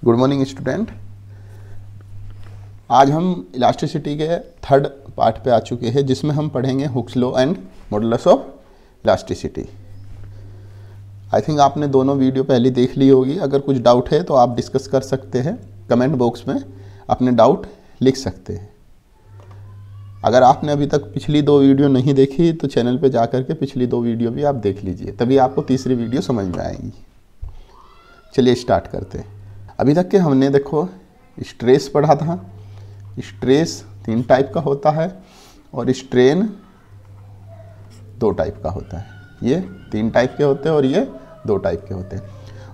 Good morning student. आज हम elasticity के थर्ड पार्ट पे आ चुके हैं जिसमें हम पढ़ेंगे Hooke's law and modulus of elasticity. I think आपने दोनों वीडियो पहले देख ली होगी। अगर कुछ डाउट है तो आप डिस्कस कर सकते हैं, कमेंट बॉक्स में अपने डाउट लिख सकते हैं। अगर आपने अभी तक पिछली दो वीडियो नहीं देखी तो चैनल पे जा करके पिछली दो वीडियो भी आप देख लीजिए, तभी आपको तीसरी वीडियो समझ में आएगी। चलिए स्टार्ट करते हैं। अभी तक के हमने देखो स्ट्रेस पढ़ा था। स्ट्रेस 3 टाइप का होता है और स्ट्रेन 2 टाइप का होता है। ये 3 टाइप के होते हैं और ये 2 टाइप के होते हैं।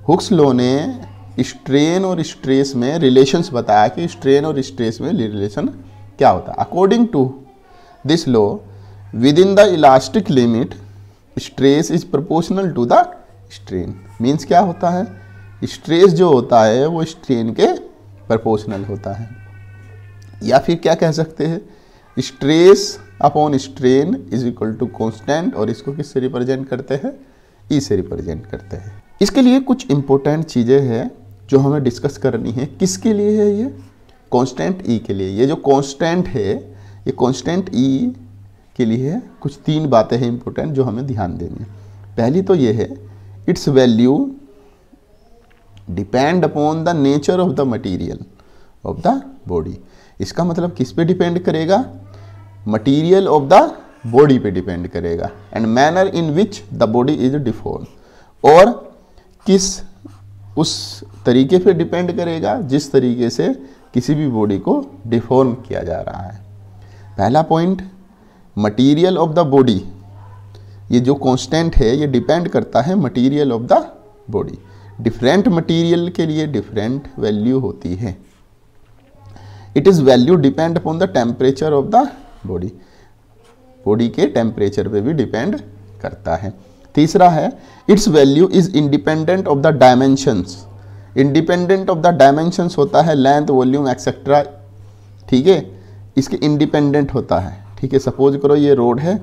हुक्स लॉ ने स्ट्रेन और स्ट्रेस में रिलेशंस बताया कि स्ट्रेन और स्ट्रेस में रिलेशन क्या होता है। According to this law, within the elastic limit stress is proportional to the strain. Means क्या होता है, स्ट्रेस जो होता है वो स्ट्रेन के प्रोपोर्शनल होता है। या फिर क्या कह सकते हैं, stress upon strain is equal to constant, और इसको किससे रिप्रेजेंट करते हैं, ई से रिप्रेजेंट करते हैं। इसके लिए कुछ इंपॉर्टेंट चीज़ें हैं जो हमें डिस्कस करनी है। किसके लिए है ये, कांस्टेंट ई के लिए। ये जो कांस्टेंट है ये कांस्टेंट ई के लिए है। कुछ 3 बातें हैं इंपॉर्टेंट जो हमें ध्यान देनी है। पहली तो ये है, it's value depend upon the nature of the material of the body. इसका मतलब किस पे डिपेंड करेगा, मटीरियल ऑफ द बॉडी पे डिपेंड करेगा। And manner in which the body is deform, और किस उस तरीके पे डिपेंड करेगा जिस तरीके से किसी भी बॉडी को डिफॉर्म किया जा रहा है। पहला point, material of the body. ये जो कांस्टेंट है ये डिपेंड करता है material of the body. Different material के लिए डिफरेंट वैल्यू होती है। It is value depend upon the temperature of the body. Body के टेम्परेचर पे भी डिपेंड करता है। तीसरा है, it's value is independent of the dimensions. Independent of the dimensions होता है लेंथ, वॉल्यूम एक्सेट्रा, ठीक है, इसके इंडिपेंडेंट होता है। ठीक है, सपोज करो ये रोड है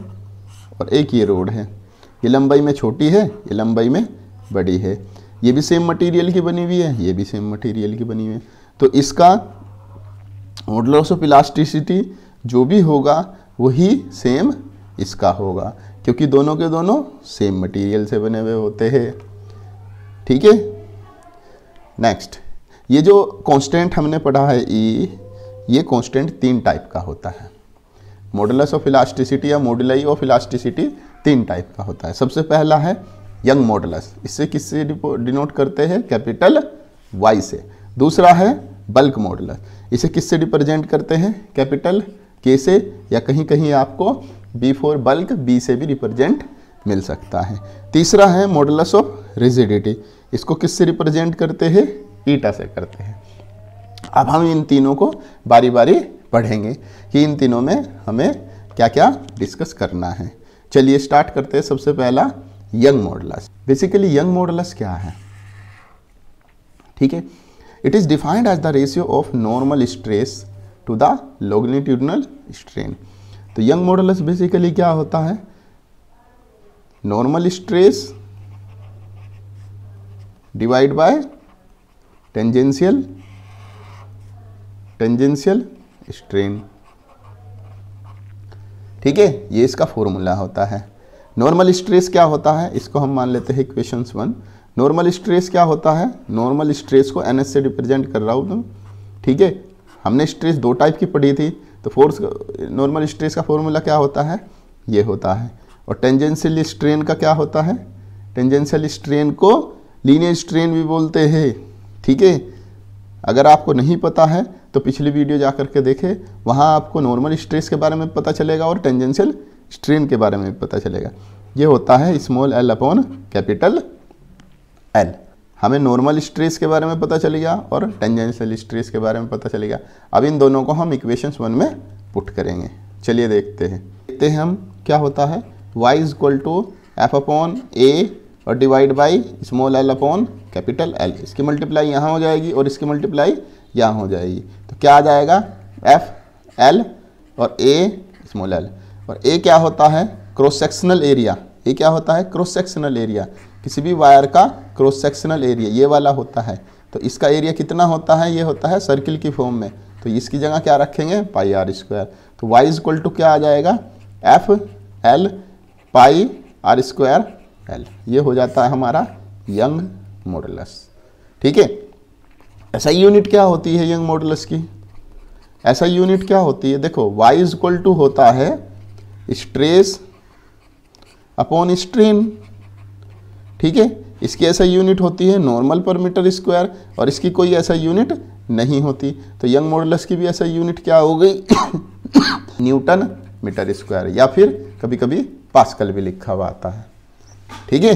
और एक ये रोड है, ये लंबाई में छोटी है, ये लंबाई में बड़ी है, ये भी सेम मटेरियल की बनी हुई है, ये भी सेम मटेरियल की बनी हुई है। तो इसका मॉडुलस ऑफ इलास्टिसिटी जो भी होगा वही सेम इसका होगा, क्योंकि दोनों के दोनों सेम मटेरियल से बने हुए होते हैं। ठीक है, नेक्स्ट, ये जो कांस्टेंट हमने पढ़ा है ई, ये कांस्टेंट 3 टाइप का होता है। मॉडुलस ऑफ इलास्टिसिटी या मॉडुलाई ऑफ इलास्टिसिटी 3 टाइप का होता है। सबसे पहला है यंग मॉडुलस। इससे किससे डिनोट करते हैं, कैपिटल वाई से। दूसरा है बल्क मॉडुलस। इसे किससे रिप्रेजेंट करते हैं, कैपिटल के से, या कहीं कहीं आपको बी फॉर बल्क बी से भी रिप्रेजेंट मिल सकता है। तीसरा है मॉडुलस ऑफ रिजिडिटी। इसको किससे रिप्रेजेंट करते हैं, ईटा से करते हैं। अब हम इन तीनों को बारी बारी पढ़ेंगे कि इन तीनों में हमें क्या क्या डिस्कस करना है। चलिए स्टार्ट करते हैं। सबसे पहला Young modulus. Basically Young modulus क्या है, ठीक है, it is defined as the ratio of normal stress to the longitudinal strain. तो यंग मॉडुलस बेसिकली क्या होता है, normal stress divide by tangential strain. ठीक है, ये इसका फॉर्मूला होता है। नॉर्मल स्ट्रेस क्या होता है, इसको हम मान लेते हैं इक्वेशन 1। नॉर्मल स्ट्रेस क्या होता है, नॉर्मल स्ट्रेस को NS से रिप्रेजेंट कर रहा हूँ तुम। ठीक है, हमने स्ट्रेस 2 टाइप की पढ़ी थी, तो फोर्स नॉर्मल स्ट्रेस का फॉर्मूला क्या होता है, ये होता है। और टेंजेंशियल स्ट्रेन का क्या होता है, टेंजेंशियल स्ट्रेन को लीनियर स्ट्रेन भी बोलते हैं। ठीक है, अगर आपको नहीं पता है तो पिछली वीडियो जा करके देखें, वहाँ आपको नॉर्मल स्ट्रेस के बारे में पता चलेगा और टेंजेंशियल स्ट्रेन के बारे में पता चलेगा। ये होता है small l upon capital L। हमें नॉर्मल स्ट्रेस के बारे में पता चलेगा और टेंजेंशियल स्ट्रेस के बारे में पता चलेगा। अब इन दोनों को हम इक्वेशंस 1 में पुट करेंगे। चलिए देखते हैं हम क्या होता है। y is equal to F upon A और divide by small l upon capital L। इसकी मल्टीप्लाई यहाँ हो जाएगी और इसकी मल्टीप्लाई यहाँ हो जाएगी। तो क्या आ जाएगा, एफ एल और ए स्मॉल l। और ए क्या होता है, क्रॉस सेक्शनल एरिया। ये क्या होता है, क्रॉस सेक्शनल एरिया। किसी भी वायर का क्रॉस सेक्शनल एरिया ये वाला होता है। तो इसका एरिया कितना होता है, ये होता है सर्किल की फॉर्म में, तो इसकी जगह क्या रखेंगे, पाई आर स्क्वायर। तो y इज इक्वल टू क्या आ जाएगा, F L pi R square L. ये हो जाता है हमारा यंग मॉडुलस। ठीक है, ऐसा यूनिट क्या होती है यंग मॉडुलस की, ऐसा यूनिट क्या होती है, देखो y इज इक्वल टू होता है स्ट्रेस अपॉन स्ट्रेन। ठीक है, इसकी ऐसा यूनिट होती है नॉर्मल पर मीटर स्क्वायर, और इसकी कोई ऐसा यूनिट नहीं होती। तो यंग मॉडुलस की भी ऐसा यूनिट क्या हो गई न्यूटन मीटर स्क्वायर, या फिर कभी कभी पास्कल भी लिखा हुआ आता है। ठीक है,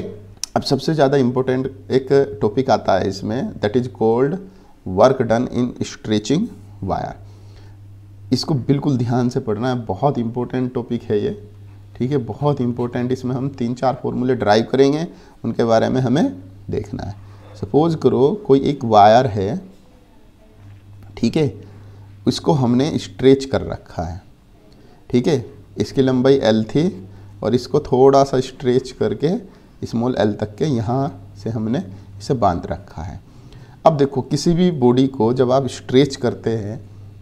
अब सबसे ज़्यादा इंपॉर्टेंट एक टॉपिक आता है इसमें, that is called work done in stretching wire. इसको बिल्कुल ध्यान से पढ़ना है, बहुत इंपॉर्टेंट टॉपिक है ये। ठीक है, बहुत इंपॉर्टेंट, इसमें हम 3-4 फॉर्मूले ड्राइव करेंगे, उनके बारे में हमें देखना है। सपोज करो कोई एक वायर है, ठीक है, इसको हमने स्ट्रेच कर रखा है। ठीक है, इसकी लंबाई L थी और इसको थोड़ा सा स्ट्रेच करके स्मॉल l तक के यहाँ से हमने इसे बांध रखा है। अब देखो किसी भी बॉडी को जब आप स्ट्रेच करते हैं,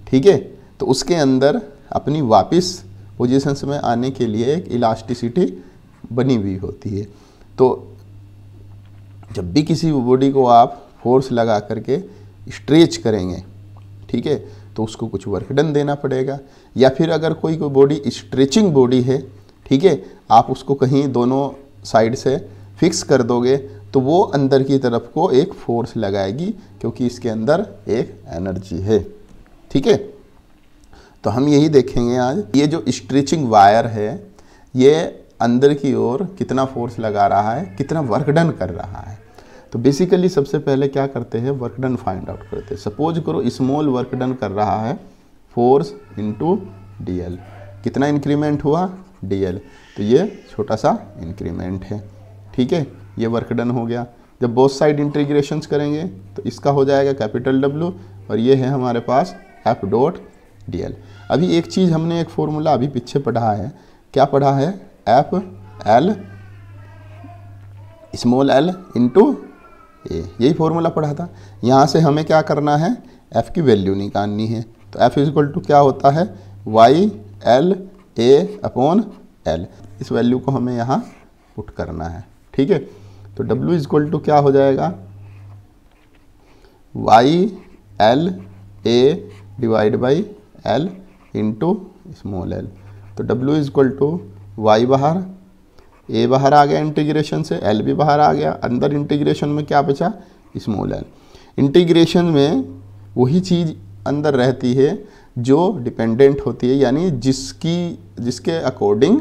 ठीक है, तो उसके अंदर अपनी वापस पोजीशंस में आने के लिए एक इलास्टिसिटी बनी हुई होती है। तो जब भी किसी बॉडी को आप फोर्स लगा करके स्ट्रेच करेंगे, ठीक है, तो उसको कुछ वर्क डन देना पड़ेगा। या फिर अगर कोई बॉडी स्ट्रेचिंग बॉडी है, ठीक है, आप उसको कहीं दोनों साइड से फिक्स कर दोगे तो वो अंदर की तरफ को एक फोर्स लगाएगी, क्योंकि इसके अंदर एक एनर्जी है। ठीक है, तो हम यही देखेंगे आज, ये जो स्ट्रेचिंग वायर है ये अंदर की ओर कितना फोर्स लगा रहा है, कितना वर्क डन कर रहा है। तो बेसिकली सबसे पहले क्या करते हैं, वर्क डन फाइंड आउट करते हैं। सपोज करो स्मॉल वर्क डन कर रहा है फोर्स इंटू DL, कितना इंक्रीमेंट हुआ DL, तो ये छोटा सा इंक्रीमेंट है। ठीक है, ये वर्क डन हो गया। जब बोथ साइड इंटीग्रेशंस करेंगे तो इसका हो जाएगा कैपिटल W, और ये है हमारे पास F डॉट DL। अभी एक चीज़ हमने एक फॉर्मूला अभी पीछे पढ़ा है, क्या पढ़ा है, F L small l into A, यही फॉर्मूला पढ़ा था। यहाँ से हमें क्या करना है, F की वैल्यू निकालनी है। तो F इज इक्वल टू क्या होता है, Y L A upon L। इस वैल्यू को हमें यहाँ पुट करना है। ठीक है, तो W इज इक्वल टू क्या हो जाएगा, Y L A divide by L into small l। तो W is equal to Y बाहर, A बाहर आ गया इंटीग्रेशन से, L भी बाहर आ गया, अंदर इंटीग्रेशन में क्या बचा, स्मॉल l। इंटीग्रेशन में वही चीज़ अंदर रहती है जो डिपेंडेंट होती है, यानी जिसके अकॉर्डिंग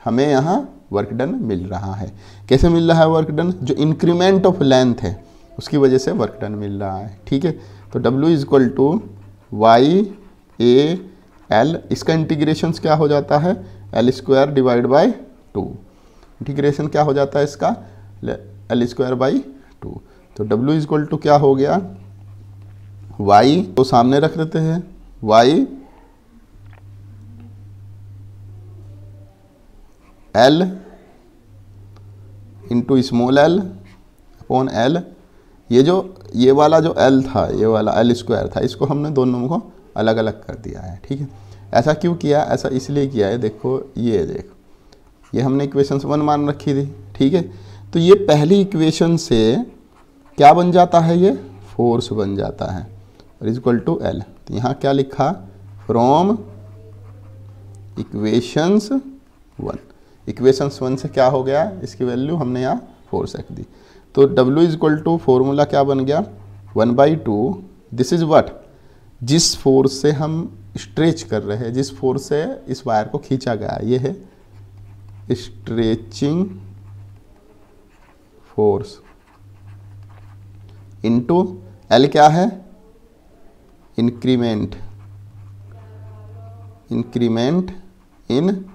हमें यहाँ वर्क डन मिल रहा है। कैसे मिल रहा है वर्क डन, जो इंक्रीमेंट ऑफ लेंथ है उसकी वजह से वर्क डन मिल रहा है। ठीक है, तो W is equal to Y A L, इसका इंटीग्रेशन क्या हो जाता है, L square divide by 2। Integration क्या हो जाता है इसका, L स्क्वायर बाई 2। तो W इज इक्वल टू क्या हो गया, Y को सामने रख देते हैं, Y L into small l upon L। ये वाला जो L था, ये वाला L स्क्वायर था, इसको हमने दोनों को अलग अलग कर दिया है। ठीक है, ऐसा क्यों किया, ऐसा इसलिए किया है, देखो ये हमने इक्वेशन 1 मान रखी थी। ठीक है, तो ये पहली इक्वेशन से क्या बन जाता है, ये फोर्स बन जाता है, इज इक्वल टू L। तो यहाँ क्या लिखा, फ्रॉम इक्वेशंस 1, इक्वेशंस 1 से क्या हो गया, इसकी वैल्यू हमने यहाँ फोर्स रख दी। तो W is equal to formula क्या बन गया, 1/2। दिस इज व्हाट, जिस फोर्स से हम स्ट्रेच कर रहे हैं, जिस फोर्स से इस वायर को खींचा गया, ये है स्ट्रेचिंग फोर्स, इनटू L क्या है, इंक्रीमेंट इन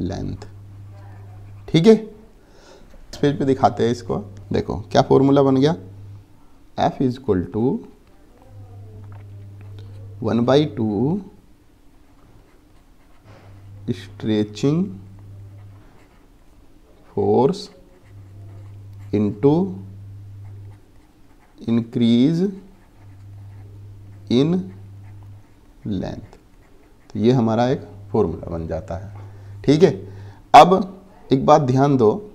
लेंथ। ठीक है, इस पेज पे दिखाते हैं इसको, देखो क्या फॉर्मूला बन गया, F is equal to 1/2 stretching force into increase in length. तो ये हमारा एक फॉर्मूला बन जाता है। ठीक है, अब एक बात ध्यान दो,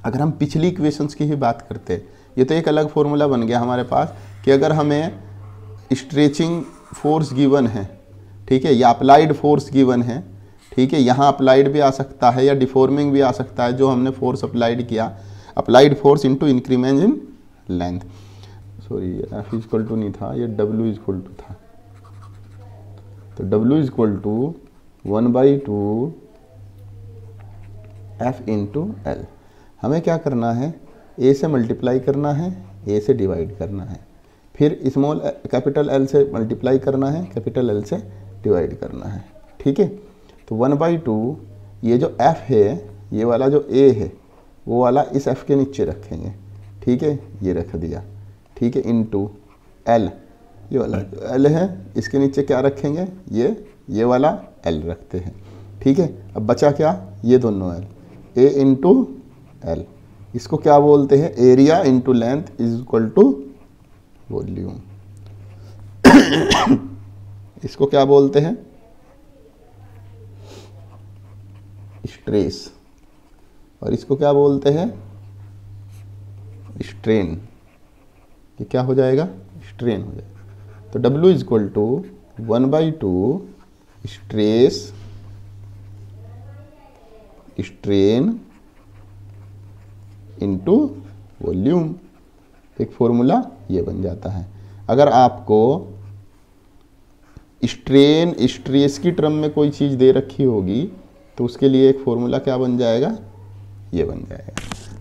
अगर हम पिछली इक्वेशंस की ही बात करते, ये तो एक अलग फॉर्मूला बन गया हमारे पास कि अगर हमें स्ट्रेचिंग फोर्स गिवन है, ठीक है, या अप्लाइड फोर्स गिवन है, ठीक है, यहाँ अप्लाइड भी आ सकता है या डिफॉर्मिंग भी आ सकता है, जो हमने फोर्स अप्लाइड किया, applied force into increment in length, sorry F equal to नहीं था, ये डब्ल्यू इक्वल टू था, तो W equal to 1/2 F into L. हमें क्या करना है, ए से मल्टीप्लाई करना है, ए से डिवाइड करना है, फिर स्मॉल कैपिटल एल से मल्टीप्लाई करना है, कैपिटल एल से डिवाइड करना है। ठीक है, तो 1/2 ये जो एफ है, ये वाला जो ए है वो वाला इस एफ के नीचे रखेंगे, ठीक है, ये रख दिया, ठीक है, इनटू एल, ये वाला एल है इसके नीचे क्या रखेंगे, ये वाला एल रखते हैं। ठीक है, अब बचा क्या, ये दोनों एल, ए इंटू एल, इसको क्या बोलते हैं, area into length is equal to volume. इसको क्या बोलते हैं, स्ट्रेस, और इसको क्या बोलते हैं, स्ट्रेन। ये क्या हो जाएगा, स्ट्रेन हो जाएगा। तो W is equal to 1/2 stress strain into volume. एक फॉर्मूला ये बन जाता है। अगर आपको स्ट्रेन स्ट्रेस की टर्म में कोई चीज़ दे रखी होगी तो उसके लिए एक फॉर्मूला क्या बन जाएगा, ये बन जाएगा।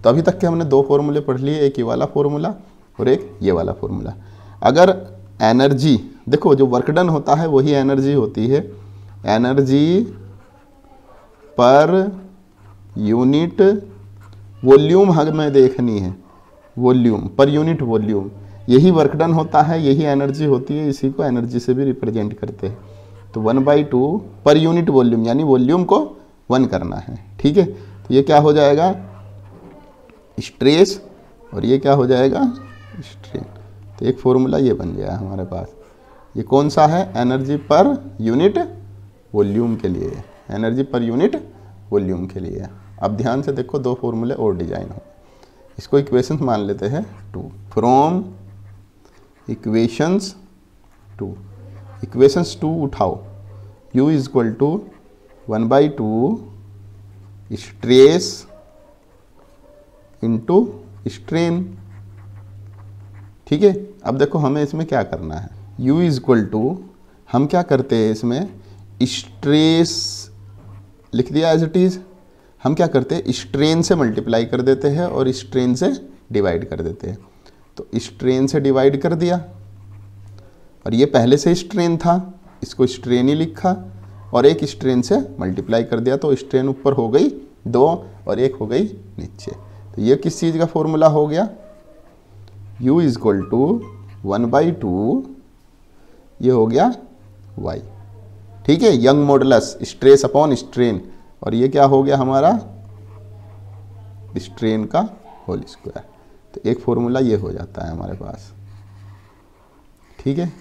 तो अभी तक के हमने दो फॉर्मूले पढ़ लिए, एक ये वाला फॉर्मूला और एक ये वाला फॉर्मूला। अगर एनर्जी, देखो जो वर्क डन होता है वही एनर्जी होती है, एनर्जी पर यूनिट वॉल्यूम हमें देखनी है, वॉल्यूम पर यूनिट वॉल्यूम, यही वर्क डन होता है, यही एनर्जी होती है, इसी को एनर्जी से भी रिप्रेजेंट करते हैं। तो 1/2 पर यूनिट वॉल्यूम, यानी वॉल्यूम को 1 करना है। ठीक है, तो ये क्या हो जाएगा, स्ट्रेस, और ये क्या हो जाएगा, स्ट्रेन। तो एक फॉर्मूला ये बन गया हमारे पास। ये कौन सा है, एनर्जी पर यूनिट वॉल्यूम के लिए, एनर्जी पर यूनिट वॉल्यूम के लिए। अब ध्यान से देखो, दो फॉर्मूले और डिजाइन हो, इसको इक्वेशंस मान लेते हैं 2। फ्रॉम इक्वेशंस 2, इक्वेशंस 2 उठाओ, U is equal to 1/2 stress into strain. ठीक है, अब देखो हमें इसमें क्या करना है, U इज इक्वल टू, हम क्या करते हैं इसमें, स्ट्रेस लिख दिया एज इट इज, हम क्या करते हैं, स्ट्रेन से मल्टीप्लाई कर देते हैं और स्ट्रेन से डिवाइड कर देते हैं। तो स्ट्रेन से डिवाइड कर दिया, और ये पहले से स्ट्रेन था, इसको स्ट्रेन ही लिखा, और एक स्ट्रेन से मल्टीप्लाई कर दिया, तो स्ट्रेन ऊपर हो गई 2 और एक हो गई नीचे। तो ये किस चीज़ का फॉर्मूला हो गया, U इज इक्वल टू 1/2, ये हो गया Y। ठीक है, young modulus stress upon strain, और ये क्या हो गया हमारा, स्ट्रेन का होल स्क्वायर। तो एक फॉर्मूला ये हो जाता है हमारे पास। ठीक है,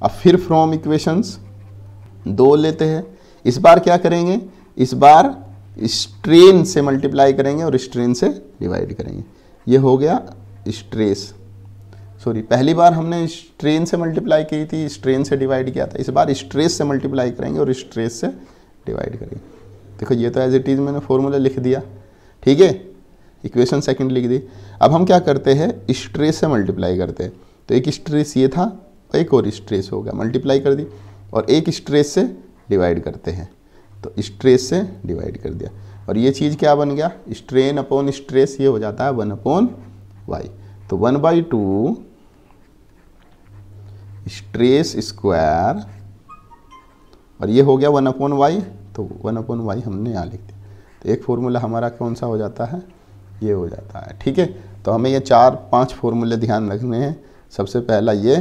अब फिर फ्रॉम इक्वेशंस 2 लेते हैं। इस बार क्या करेंगे, इस बार स्ट्रेन से मल्टीप्लाई करेंगे और स्ट्रेन से डिवाइड करेंगे। ये हो गया स्ट्रेस, सॉरी पहली बार हमने स्ट्रेन से मल्टीप्लाई की थी, स्ट्रेन से डिवाइड किया था, इस बार स्ट्रेस से मल्टीप्लाई करेंगे और स्ट्रेस से डिवाइड करेंगे। देखो ये तो एज इट इज मैंने फॉर्मूला लिख दिया। ठीक है, इक्वेशन सेकंड लिख दी। अब हम क्या करते हैं, स्ट्रेस से मल्टीप्लाई करते हैं। तो एक स्ट्रेस ये था, एक और स्ट्रेस हो गया, मल्टीप्लाई कर दी, और एक स्ट्रेस से डिवाइड करते हैं, तो स्ट्रेस से डिवाइड कर दिया, और ये चीज़ क्या बन गया, स्ट्रेन अपॉन स्ट्रेस, ये हो जाता है 1/y। तो 1/2 स्ट्रेस स्क्वायर, और ये हो गया 1/y, तो 1/y हमने यहाँ लिख दिया। तो एक फॉर्मूला हमारा कौन सा हो जाता है, ये हो जाता है। ठीक है, तो हमें ये 4-5 फॉर्मूले ध्यान रखने हैं। सबसे पहला ये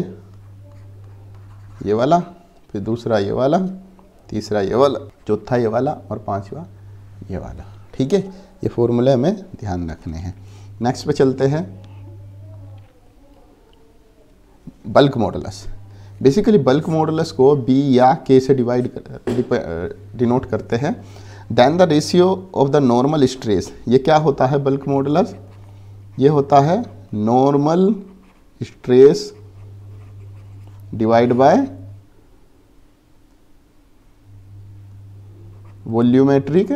वाला, फिर दूसरा ये वाला, तीसरा ये वाला, चौथा ये वाला, और 5वां ये वाला। ठीक है, ये फॉर्मूले हमें ध्यान रखने हैं। नेक्स्ट पे चलते हैं। Bulk modulus. Basically bulk modulus को बी या के से डिनोट करते हैं। Then the ratio of the normal stress, ये क्या होता है बल्क मॉडुलस? ये होता है normal stress divide by volumetric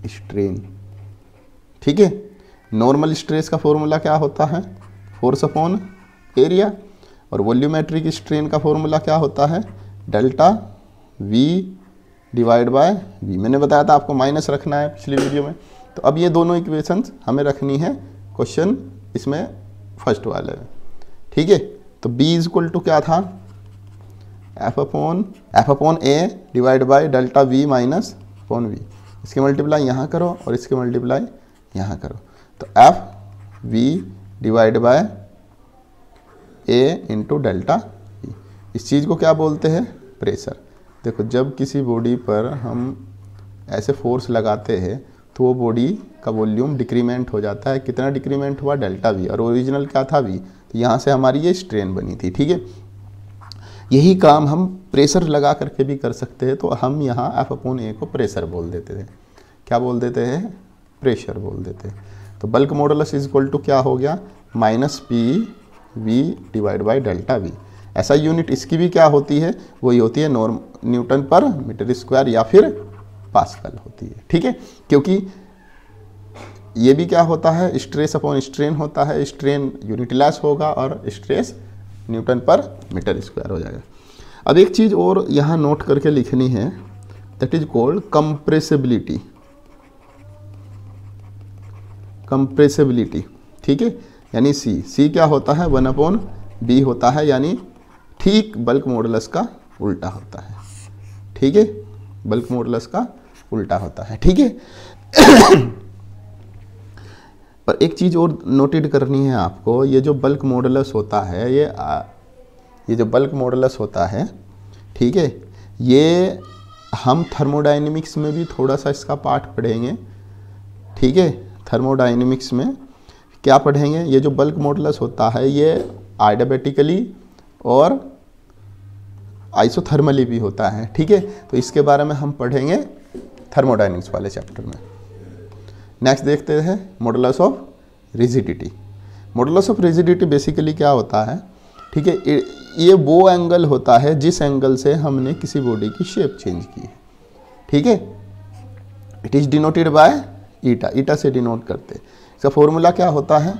strain. ठीक है, नॉर्मल स्ट्रेस का फॉर्मूला क्या होता है? Force upon area. और वॉल्यूमेट्रिक स्ट्रेन का फॉर्मूला क्या होता है? Delta V divide by V. मैंने बताया था आपको माइनस रखना है पिछली वीडियो में। तो अब ये दोनों इक्वेशंस हमें रखनी है क्वेश्चन इसमें फर्स्ट वाले में। ठीक है, तो B इज इक्वल टू क्या था? F upon A divide by delta V minus upon V. इसके मल्टीप्लाई यहाँ करो और इसके मल्टीप्लाई यहाँ करो, तो F V divide by A into delta V. इस चीज़ को क्या बोलते हैं? प्रेशर। देखो, जब किसी बॉडी पर हम ऐसे फोर्स लगाते हैं तो वो बॉडी का वॉल्यूम डिक्रीमेंट हो जाता है। कितना डिक्रीमेंट हुआ? Delta we. और ओरिजिनल क्या था? वी। तो यहाँ से हमारी ये स्ट्रेन बनी थी। ठीक है, यही काम हम प्रेशर लगा करके भी कर सकते हैं। तो हम यहाँ एफ अपॉन ए को प्रेशर बोल देते थे। क्या बोल देते हैं? प्रेशर बोल देते हैं। तो bulk modulus is equal to क्या हो गया? Minus P V divide by delta V. ऐसा यूनिट इसकी भी क्या होती है? वही होती है न्यूटन पर मीटर स्क्वायर या फिर पास्कल होती है। ठीक है, क्योंकि ये भी क्या होता है? स्ट्रेस अपॉन स्ट्रेन होता है। स्ट्रेन यूनिटलेस होगा और स्ट्रेस न्यूटन पर मीटर स्क्वायर हो जाएगा। अब एक चीज़ और यहाँ नोट करके लिखनी है, that is called compressibility. Compressibility, ठीक है, यानी सी क्या होता है? 1/b होता है, यानी ठीक बल्क मॉडुलस का उल्टा होता है। ठीक है, बल्क मॉडुलस का उल्टा होता है। ठीक है, पर एक चीज़ और नोटेड करनी है आपको, ये जो बल्क मॉडुलस होता है, ये जो बल्क मॉडुलस होता है, ठीक है, ये हम थर्मोडायनेमिक्स में भी थोड़ा सा इसका पार्ट पढ़ेंगे। ठीक है, थर्मोडायनेमिक्स में क्या पढ़ेंगे? ये जो बल्क मॉडुलस होता है ये आइडियबैटिकली और आइसोथर्मली भी होता है। ठीक है, तो इसके बारे में हम पढ़ेंगे थर्मोडायनेमिक्स वाले चैप्टर में। नेक्स्ट देखते हैं modulus of rigidity. Modulus of rigidity basically क्या होता है? ठीक है, ये वो एंगल होता है जिस एंगल से हमने किसी बॉडी की शेप चेंज की है। ठीक है, it is denoted by eta. Eta से डिनोट करते हैं। इसका फॉर्मूला क्या होता है?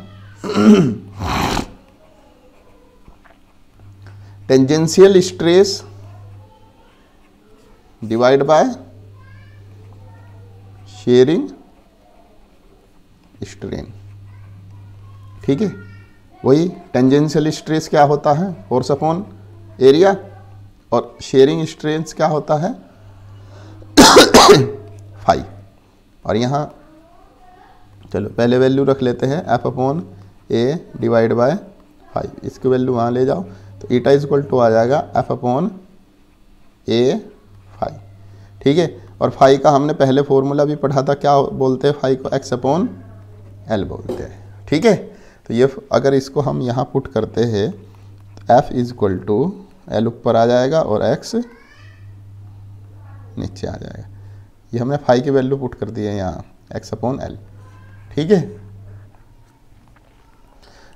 Tangential stress divide by shearing strain. ठीक है, वही टेंजेंशियल स्ट्रेस क्या होता है? Force upon area. और शेयरिंग स्ट्रेन क्या होता है? फाई। और यहाँ चलो पहले वैल्यू रख लेते हैं, F upon A divide by phi. इसकी वैल्यू वहाँ ले जाओ, तो ईटा इज इक्वल टू आ जाएगा एफ अपॉन ए फाई। ठीक है, और फाई का हमने पहले फॉर्मूला भी पढ़ा था, क्या बोलते हैं फाई को? एक्स अपॉन एल बोलते हैं। ठीक है, तो ये अगर इसको हम यहाँ पुट करते हैं तो F is equal to L ऊपर आ जाएगा और एक्स नीचे आ जाएगा। ये हमने फाई की वैल्यू पुट कर दी है यहाँ, एक्स अपॉन एल। ठीक है,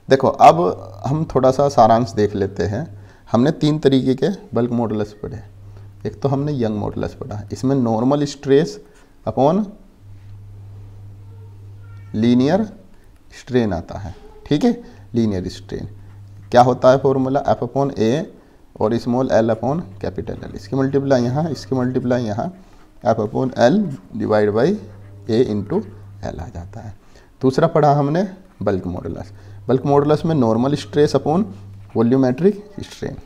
देखो अब हम थोड़ा सा सारांश देख लेते हैं। हमने 3 तरीके के बल्क मॉडुलस पढ़े। एक तो हमने यंग मॉडुलस पढ़ा, इसमें normal stress upon linear strain आता है। ठीक है, लीनियर स्ट्रेन क्या होता है? फॉर्मूला एफ अपॉन ए और small L upon capital L. इसकी मल्टीप्लाई यहाँ, इसकी मल्टीप्लाई यहाँ, F upon L divide by A into L आ जाता है। दूसरा पढ़ा हमने बल्क मॉडुलस। बल्क मॉडुलस में normal stress upon volumetric strain.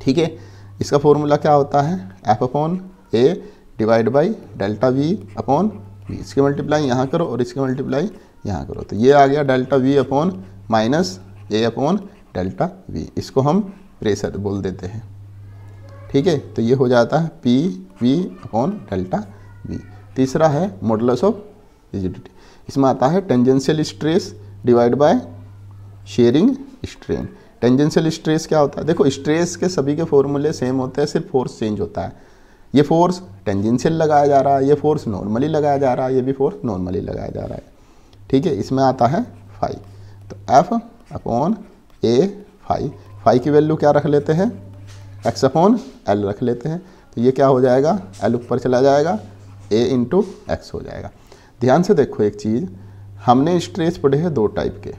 ठीक है, इसका फॉर्मूला क्या होता है? F upon A divide by delta V upon V. इसकी मल्टीप्लाई यहाँ करो और इसकी मल्टीप्लाई यहाँ करो, तो ये आ गया delta V upon minus A upon delta we. इसको हम प्रेशर बोल देते हैं। ठीक है, तो ये हो जाता है P V upon delta we. तीसरा है मॉडुलस ऑफ रिजिडिटी। इसमें आता है tangential stress divide by shearing strain. Tangential stress क्या होता है? देखो स्ट्रेस के सभी के फॉर्मूले सेम होते हैं, सिर्फ फोर्स चेंज होता है। ये फोर्स टेंजेंशियल लगाया जा रहा है, ये फोर्स नॉर्मली लगाया जा रहा है, ये भी फोर्स नॉर्मली लगाया जा रहा है। ठीक है, इसमें आता है फाई। तो F upon A phi, phi की वैल्यू क्या रख लेते हैं? X अपॉन L रख लेते हैं। तो ये क्या हो जाएगा? L ऊपर चला जाएगा, A इंटू एक्स हो जाएगा। ध्यान से देखो एक चीज़, हमने स्ट्रेस पढ़े हैं दो टाइप के।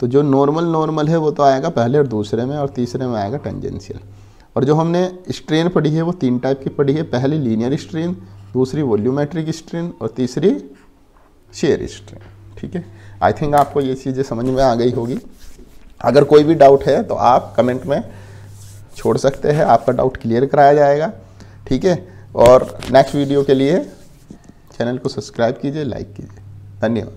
तो जो नॉर्मल है वो तो आएगा पहले और दूसरे में, और तीसरे में आएगा टेंजेंशियल। और जो हमने स्ट्रेन पढ़ी है वो तीन टाइप की पढ़ी है, पहली लीनियर स्ट्रेन, दूसरी वॉल्यूमेट्रिक स्ट्रेन और तीसरी शेयर स्ट्रेन। ठीक है, आई थिंक आपको ये चीज़ें समझ में आ गई होगी। अगर कोई भी डाउट है तो आप कमेंट में छोड़ सकते हैं, आपका डाउट क्लियर कराया जाएगा। ठीक है, और नेक्स्ट वीडियो के लिए चैनल को सब्सक्राइब कीजिए, लाइक कीजिए। धन्यवाद।